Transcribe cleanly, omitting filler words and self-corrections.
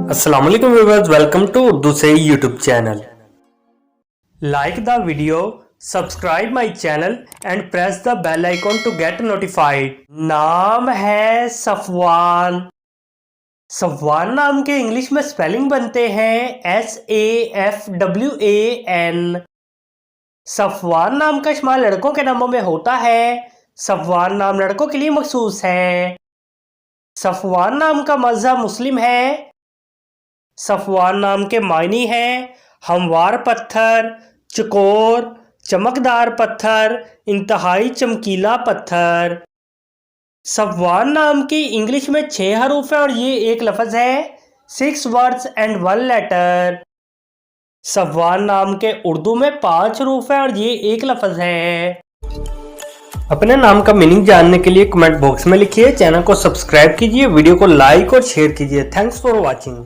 अस्सलाम वालेकुम viewers, welcome to Urdu से YouTube channel. Like the video, subscribe my channel and press the bell icon to get notified. नाम है Safwan. Safwan नाम के इंग्लिश में स्पेलिंग बनते हैं SAFWAN। सफवान नाम का इस्तेमाल लड़कों के नामों में होता है। सफवान नाम लड़कों के लिए मखसूस है। सफवान नाम का मज़हब मुस्लिम है। सफवान नाम के मायने हैं हमवार पत्थर, चकोर, चमकदार पत्थर, इंतहाई चमकीला पत्थर। सफवान नाम की इंग्लिश में 6 हरूफ है और ये एक लफ्ज़ है। 6 वर्ड्स एंड 1 लेटर। सफवान नाम के उर्दू में 5 हरूफ है और ये एक लफ्ज़ है। अपने नाम का मीनिंग जानने के लिए कमेंट बॉक्स में लिखिए। चैनल को सब्सक्राइब कीजिए, वीडियो को लाइक और शेयर कीजिए। Thanks for watching.